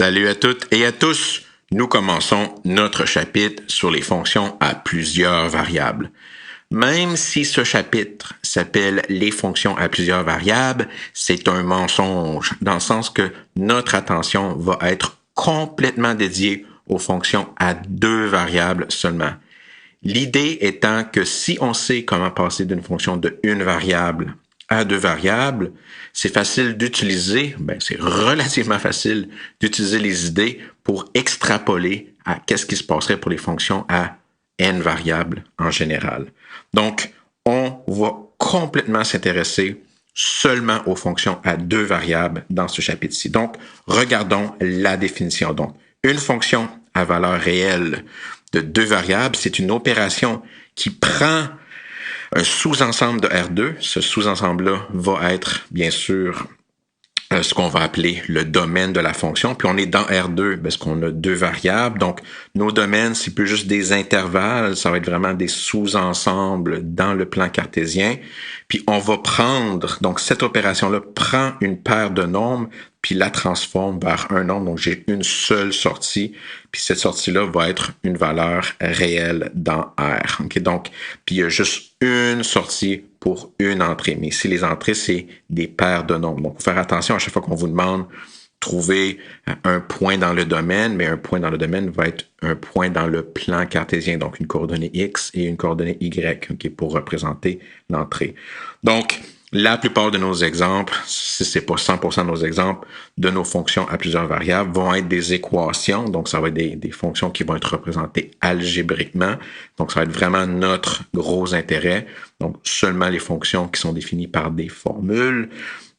Salut à toutes et à tous. Nous commençons notre chapitre sur les fonctions à plusieurs variables. Même si ce chapitre s'appelle les fonctions à plusieurs variables, c'est un mensonge dans le sens que notre attention va être complètement dédiée aux fonctions à deux variables seulement. L'idée étant que si on sait comment passer d'une fonction de une variable à deux variables, c'est facile d'utiliser, c'est relativement facile d'utiliser les idées pour extrapoler à qu'est-ce qui se passerait pour les fonctions à n variables en général. Donc, on va complètement s'intéresser seulement aux fonctions à deux variables dans ce chapitre-ci. Donc, regardons la définition. Donc, une fonction à valeur réelle de deux variables, c'est une opération qui prend un sous-ensemble de R2. Ce sous-ensemble-là va être, bien sûr, ce qu'on va appeler le domaine de la fonction. Puis on est dans R2 parce qu'on a deux variables. Donc, nos domaines, c'est plus juste des intervalles. Ça va être vraiment des sous-ensembles dans le plan cartésien. Puis on va prendre, donc cette opération-là prend une paire de nombres puis la transforme vers un nombre. Donc, j'ai une seule sortie, puis cette sortie-là va être une valeur réelle dans R. Okay? Donc, puis il y a juste une sortie pour une entrée. Mais ici, les entrées, c'est des paires de nombres. Donc, il faut faire attention à chaque fois qu'on vous demande trouver un point dans le domaine, mais un point dans le domaine va être un point dans le plan cartésien, donc une coordonnée X et une coordonnée Y, okay, pour représenter l'entrée. Donc, la plupart de nos exemples, si c'est pas 100% de nos exemples, de nos fonctions à plusieurs variables vont être des équations. Donc, ça va être des fonctions qui vont être représentées algébriquement. Donc, ça va être vraiment notre gros intérêt. Donc, seulement les fonctions qui sont définies par des formules.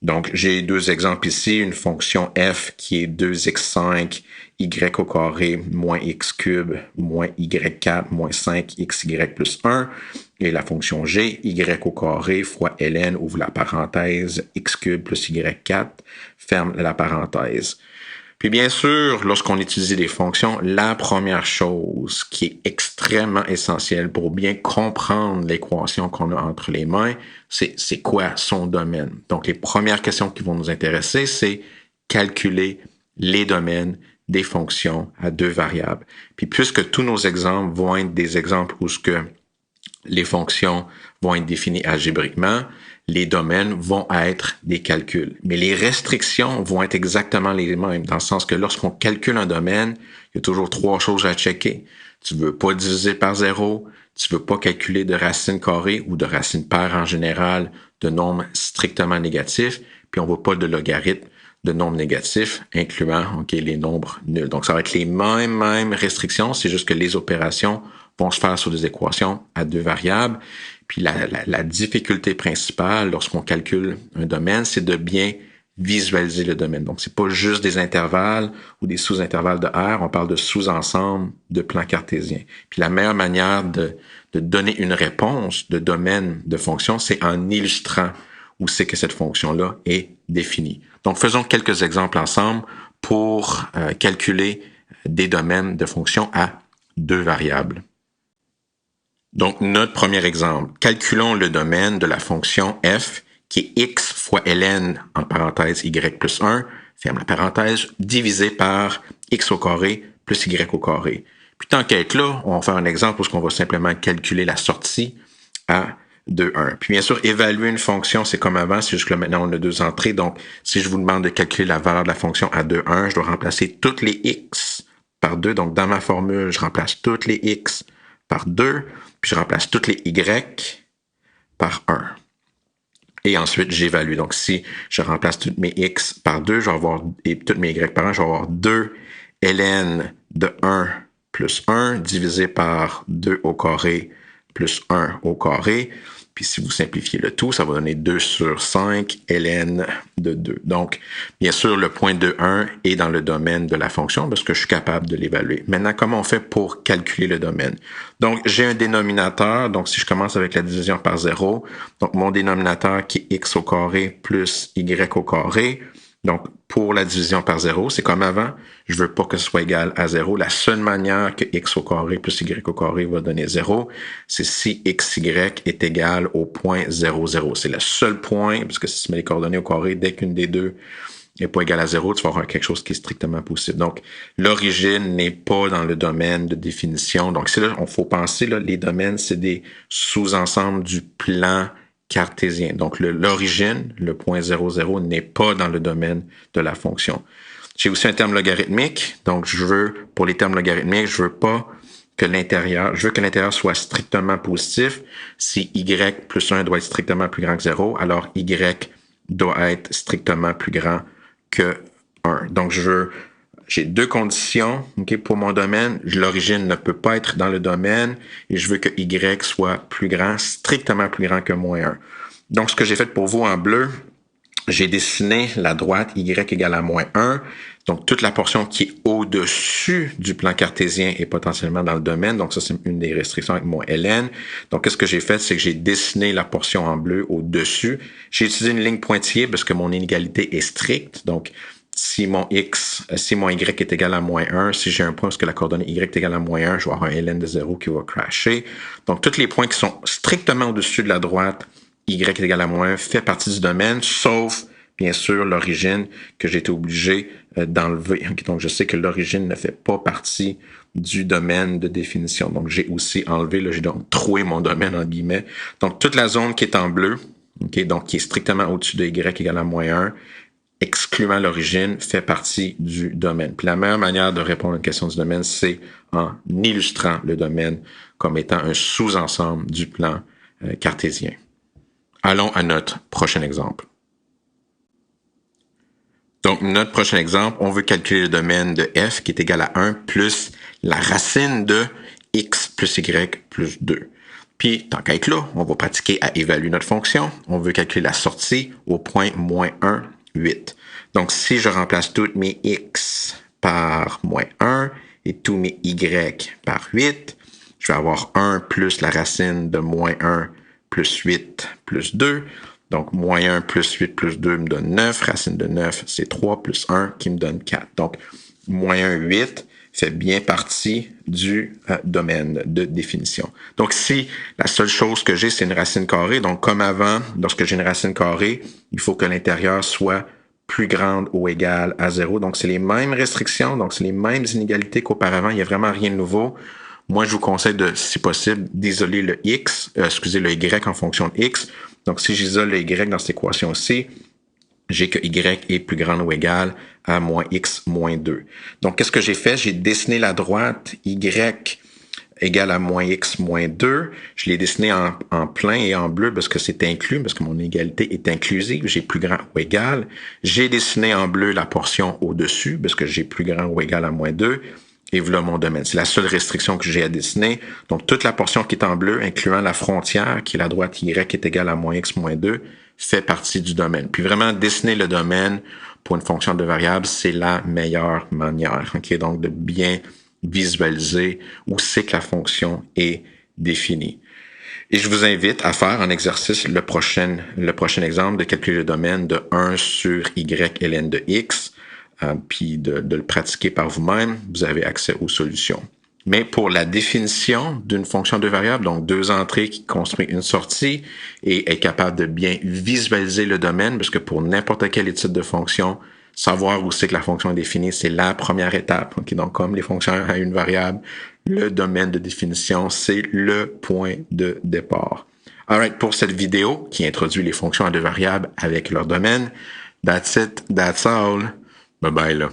Donc, j'ai deux exemples ici. Une fonction f qui est 2x5 y au carré moins x cube moins y4 moins 5xy plus 1. Et la fonction g, y au carré fois ln, ouvre la parenthèse, x cube plus y4, ferme la parenthèse. Puis bien sûr, lorsqu'on utilise des fonctions, la première chose qui est extrêmement essentielle pour bien comprendre l'équation qu'on a entre les mains, c'est quoi son domaine. Donc les premières questions qui vont nous intéresser, c'est calculer les domaines des fonctions à deux variables. Puis puisque tous nos exemples vont être des exemples où ce que les fonctions vont être définies algébriquement, les domaines vont être des calculs. Mais les restrictions vont être exactement les mêmes, dans le sens que lorsqu'on calcule un domaine, il y a toujours trois choses à checker. Tu veux pas diviser par zéro, tu veux pas calculer de racine carrée ou de racine paire en général de nombres strictement négatifs, puis on veut pas de logarithme de nombres négatifs, incluant les nombres nuls. Donc, ça va être les mêmes restrictions, c'est juste que les opérations vont se faire sur des équations à deux variables. Puis la difficulté principale lorsqu'on calcule un domaine, c'est de bien visualiser le domaine. Donc, c'est pas juste des intervalles ou des sous-intervalles de R, on parle de sous-ensemble de plans cartésiens. Puis la meilleure manière de donner une réponse de domaine de fonction, c'est en illustrant où c'est que cette fonction-là est définie. Donc, faisons quelques exemples ensemble pour calculer des domaines de fonctions à deux variables. Donc, notre premier exemple, calculons le domaine de la fonction f qui est x fois ln en parenthèse y plus 1, ferme la parenthèse, divisé par x au carré plus y au carré. Puis tant qu'à être là, on va faire un exemple où on va simplement calculer la sortie à 2, 1. Puis bien sûr, évaluer une fonction, c'est comme avant, c'est juste que là, maintenant, on a deux entrées. Donc, si je vous demande de calculer la valeur de la fonction à 2, 1, je dois remplacer toutes les x par 2. Donc, dans ma formule, je remplace toutes les x par 2, puis je remplace toutes les y par 1. Et ensuite, j'évalue. Donc, si je remplace toutes mes x par 2, je vais avoir, et toutes mes y par 1, je vais avoir 2 ln de 1 plus 1 divisé par 2 au carré plus 1 au carré. Puis si vous simplifiez le tout, ça va donner 2 sur 5 ln de 2. Donc, bien sûr, le point de 1 est dans le domaine de la fonction parce que je suis capable de l'évaluer. Maintenant, comment on fait pour calculer le domaine? Donc, j'ai un dénominateur. Donc, si je commence avec la division par 0, donc mon dénominateur qui est x au carré plus y au carré. Donc, pour la division par 0, c'est comme avant. Je veux pas que ce soit égal à 0. La seule manière que x au carré plus y au carré va donner 0, c'est si xy est égal au point 0, 0. C'est le seul point, parce que si tu mets les coordonnées au carré, dès qu'une des deux n'est pas égal à 0, tu vas avoir quelque chose qui est strictement positif. Donc, l'origine n'est pas dans le domaine de définition. Donc, c'est là, il faut penser, là, les domaines, c'est des sous-ensembles du plan cartésien. Donc, l'origine, le point 0, 0, n'est pas dans le domaine de la fonction. J'ai aussi un terme logarithmique. Donc, pour les termes logarithmiques, je veux que l'intérieur soit strictement positif. Si y plus 1 doit être strictement plus grand que 0, alors y doit être strictement plus grand que 1. Donc, j'ai deux conditions, okay, pour mon domaine. L'origine ne peut pas être dans le domaine et je veux que y soit plus grand, strictement plus grand que moins 1. Donc, ce que j'ai fait pour vous en bleu, j'ai dessiné la droite y égale à moins 1. Donc, toute la portion qui est au-dessus du plan cartésien est potentiellement dans le domaine. Donc, ça, c'est une des restrictions avec mon ln. Donc, qu'est-ce que j'ai fait? C'est que j'ai dessiné la portion en bleu au-dessus. J'ai utilisé une ligne pointillée parce que mon inégalité est stricte. Donc, si mon y est égal à moins 1, si j'ai un point parce que la coordonnée y est égale à moins 1, je vais avoir un ln de 0 qui va crasher. Donc, tous les points qui sont strictement au-dessus de la droite, y est égal à moins 1, fait partie du domaine, sauf, bien sûr, l'origine que j'ai été obligé d'enlever. Donc, je sais que l'origine ne fait pas partie du domaine de définition. Donc, j'ai aussi enlevé, là, j'ai donc troué mon domaine, en guillemets. Donc, toute la zone qui est en bleu, okay, donc qui est strictement au-dessus de y égale à moins 1, excluant l'origine, fait partie du domaine. Puis la meilleure manière de répondre à une question du domaine, c'est en illustrant le domaine comme étant un sous-ensemble du plan cartésien. Allons à notre prochain exemple. Donc, notre prochain exemple, on veut calculer le domaine de f qui est égal à 1 plus la racine de x plus y plus 2. Puis, tant qu'à être là, on va pratiquer à évaluer notre fonction. On veut calculer la sortie au point moins 1, 8. Donc, si je remplace toutes mes x par moins 1 et tous mes y par 8, je vais avoir 1 plus la racine de moins 1 plus 8 plus 2. Donc, moins 1 plus 8 plus 2 me donne 9. Racine de 9, c'est 3 plus 1 qui me donne 4. Donc, moins 1, 8 fait bien partie du domaine de définition. Donc, si la seule chose que j'ai, c'est une racine carrée, donc comme avant, lorsque j'ai une racine carrée, il faut que l'intérieur soit plus grande ou égale à 0. Donc, c'est les mêmes restrictions, donc c'est les mêmes inégalités qu'auparavant. Il n'y a vraiment rien de nouveau. Moi, je vous conseille si possible, d'isoler le y en fonction de x. Donc, si j'isole le y dans cette équation-ci, j'ai que y est plus grand ou égal à moins x moins 2. Donc, qu'est-ce que j'ai fait? J'ai dessiné la droite y égale à moins x moins 2. Je l'ai dessiné en plein et en bleu parce que c'est inclus, parce que mon égalité est inclusive. J'ai plus grand ou égal. J'ai dessiné en bleu la portion au-dessus parce que j'ai plus grand ou égal à moins 2. Et voilà mon domaine. C'est la seule restriction que j'ai à dessiner. Donc, toute la portion qui est en bleu, incluant la frontière, qui est la droite y est égale à moins x moins 2, fait partie du domaine. Puis vraiment, dessiner le domaine pour une fonction de variable, c'est la meilleure manière. Okay? Donc, de bien visualiser où c'est que la fonction est définie. Et je vous invite à faire en exercice le prochain exemple de calculer le domaine de 1 sur y ln de x. Puis de le pratiquer par vous-même, vous avez accès aux solutions. Mais pour la définition d'une fonction de variable, donc deux entrées qui construisent une sortie et être capable de bien visualiser le domaine, parce que pour n'importe quel type de fonction, savoir où c'est que la fonction est définie, c'est la première étape. Okay? Donc, comme les fonctions à une variable, le domaine de définition, c'est le point de départ. Alright, pour cette vidéo qui introduit les fonctions à deux variables avec leur domaine, that's it, that's all. Bye bye là.